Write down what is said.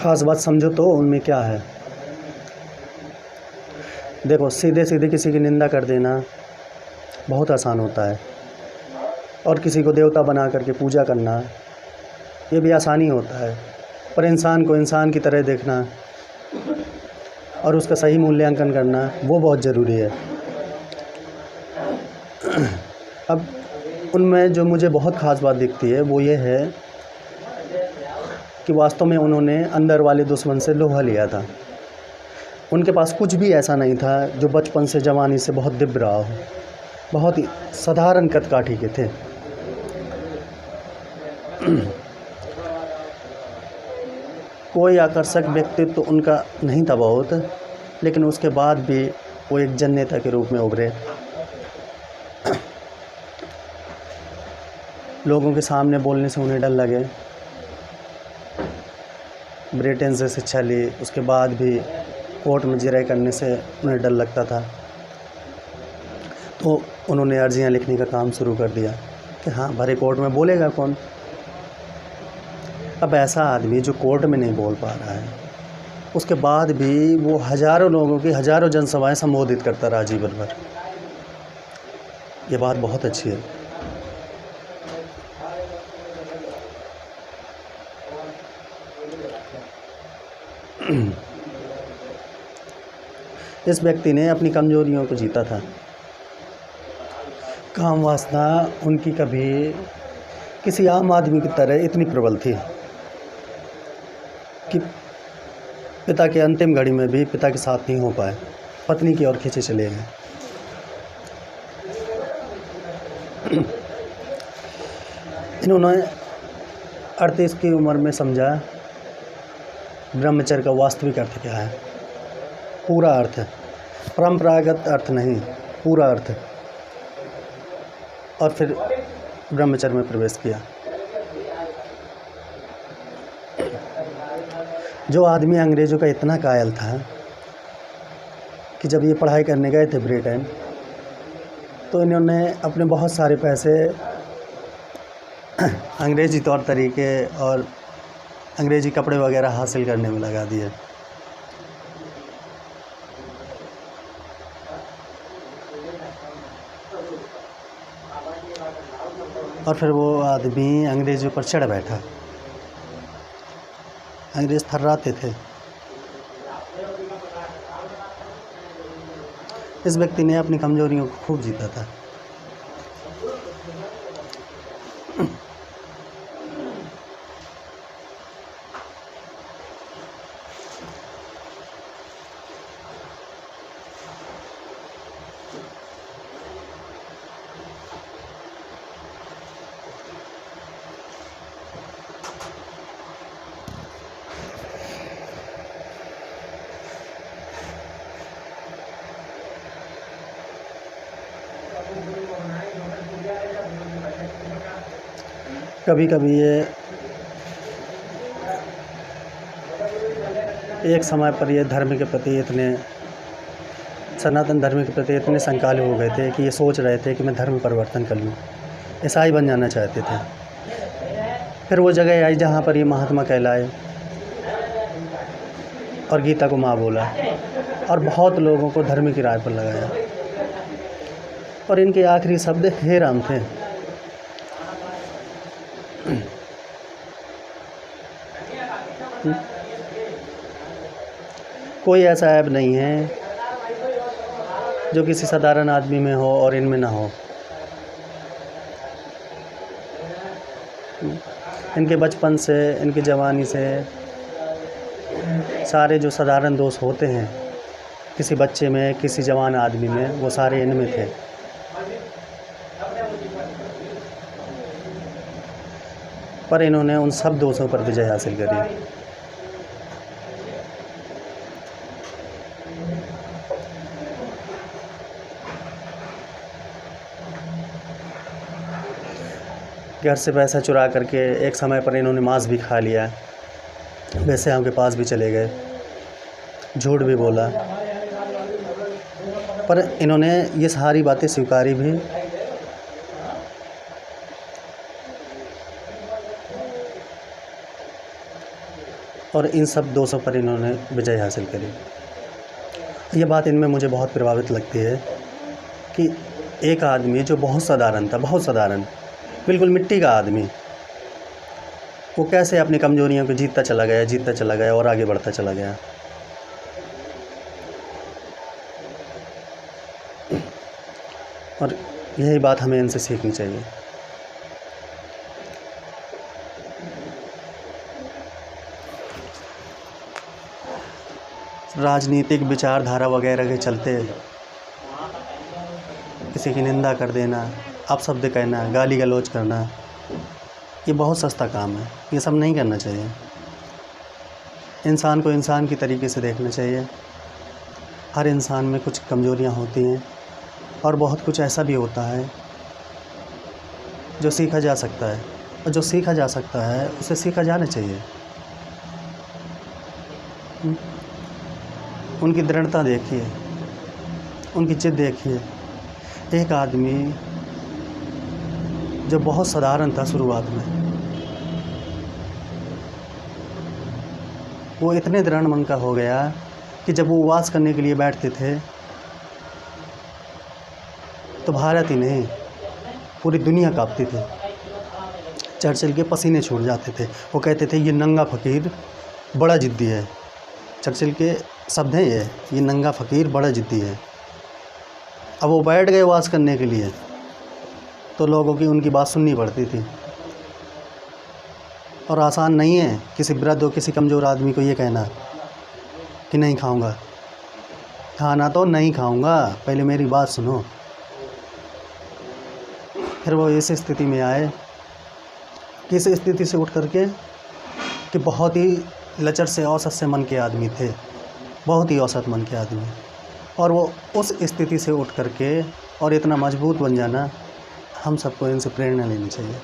ख़ास बात समझो तो उनमें क्या है। देखो, सीधे सीधे किसी की निंदा कर देना बहुत आसान होता है, और किसी को देवता बना करके पूजा करना ये भी आसानी होता है, पर इंसान को इंसान की तरह देखना और उसका सही मूल्यांकन करना वो बहुत ज़रूरी है। अब उनमें जो मुझे बहुत ख़ास बात दिखती है वो ये है कि वास्तव में उन्होंने अंदर वाले दुश्मन से लोहा लिया था। उनके पास कुछ भी ऐसा नहीं था जो बचपन से जवानी से बहुत दिव्य रहा हो। बहुत ही साधारण कदकाठी के थे। कोई आकर्षक व्यक्तित्व तो उनका नहीं था बहुत, लेकिन उसके बाद भी वो एक जन नेता के रूप में उभरे। लोगों के सामने बोलने से उन्हें डर लगे। ब्रिटेन से शिक्षा ली, उसके बाद भी कोर्ट में जिरह करने से उन्हें डर लगता था, तो उन्होंने अर्जियां लिखने का काम शुरू कर दिया कि हाँ, भरे कोर्ट में बोलेगा कौन। अब ऐसा आदमी जो कोर्ट में नहीं बोल पा रहा है, उसके बाद भी वो हज़ारों लोगों की हज़ारों जनसभाएं संबोधित करता रहा जीवन भर। ये बात बहुत अच्छी है। इस व्यक्ति ने अपनी कमजोरियों को जीता था। काम वासना उनकी कभी किसी आम आदमी की तरह इतनी प्रबल थी कि पिता के अंतिम घड़ी में भी पिता के साथ नहीं हो पाए, पत्नी की ओर खींचे चले गए। इन्होंने 38 की उम्र में समझा ब्रह्मचर्य का वास्तविक अर्थ क्या है, पूरा अर्थ, परंपरागत अर्थ नहीं, पूरा अर्थ। और फिर ब्रह्मचर्य में प्रवेश किया। जो आदमी अंग्रेज़ों का इतना कायल था कि जब ये पढ़ाई करने गए थे ब्रिटेन, तो इन्होंने अपने बहुत सारे पैसे अंग्रेज़ी तौर तरीके और अंग्रेज़ी कपड़े वगैरह हासिल करने में लगा दिए। और फिर वो आदमी अंग्रेज़ों पर चढ़ बैठा। अंग्रेज़ थर्राते थे। इस व्यक्ति ने अपनी कमजोरियों को खूब जीता था। कभी कभी ये एक समय पर ये धर्म के प्रति इतने, सनातन धर्म के प्रति इतने संकाले हो गए थे कि ये सोच रहे थे कि मैं धर्म परिवर्तन कर लूँ, ईसाई बन जाना चाहते थे। फिर वो जगह आई जहाँ पर ये महात्मा कहलाए और गीता को माँ बोला और बहुत लोगों को धर्म की राह पर लगाया। और इनके आखिरी शब्द हे राम थे। कोई ऐसा ऐब नहीं है जो किसी साधारण आदमी में हो और इनमें ना हो। इनके बचपन से, इनकी जवानी से सारे जो साधारण दोष होते हैं किसी बच्चे में, किसी जवान आदमी में, वो सारे इनमें थे। पर इन्होंने उन सब दोषों पर विजय हासिल करी। घर से पैसा चुरा करके एक समय पर इन्होंने मांस भी खा लिया, वैसे हम के पास भी चले गए, झूठ भी बोला, पर इन्होंने ये सारी बातें स्वीकारी भी। और इन सब 200 पर इन्होंने विजय हासिल करी। ये बात इनमें मुझे बहुत प्रभावित लगती है कि एक आदमी जो बहुत साधारण था, बहुत साधारण, बिल्कुल मिट्टी का आदमी, वो कैसे अपनी कमज़ोरियों को जीतता चला गया और आगे बढ़ता चला गया। और यही बात हमें इनसे सीखनी चाहिए। राजनीतिक विचारधारा वगैरह के चलते किसी की निंदा कर देना, अपशब्द कहना, गाली गलौज करना, ये बहुत सस्ता काम है। ये सब नहीं करना चाहिए। इंसान को इंसान की तरीके से देखना चाहिए। हर इंसान में कुछ कमज़ोरियाँ होती हैं और बहुत कुछ ऐसा भी होता है जो सीखा जा सकता है, और जो सीखा जा सकता है उसे सीखा जाना चाहिए। उनकी दृढ़ता देखिए, उनकी जिद देखिए। एक आदमी जो बहुत साधारण था शुरुआत में, वो इतने दृढ़ मन का हो गया कि जब वो उपवास करने के लिए बैठते थे तो भारत ही नहीं, पूरी दुनिया कांपती थी। चर्चिल के पसीने छूट जाते थे। वो कहते थे ये नंगा फ़कीर बड़ा ज़िद्दी है। चर्चिल के शब्द हैं ये नंगा फ़कीर बड़ा ज़िद्दी है। अब वो बैठ गए उपवास करने के लिए तो लोगों की उनकी बात सुननी पड़ती थी। और आसान नहीं है किसी वृद्ध और किसी कमज़ोर आदमी को ये कहना कि नहीं खाऊंगा। खाना तो नहीं खाऊंगा, पहले मेरी बात सुनो। फिर वो इस स्थिति में आए कि इस स्थिति से उठ करके कि बहुत ही लचर से औसत से मन के आदमी थे, बहुत ही औसत मन के आदमी, और वो उस स्थिति से उठ करके और इतना मजबूत बन जाना, हम सबको इनसे प्रेरणा लेनी चाहिए।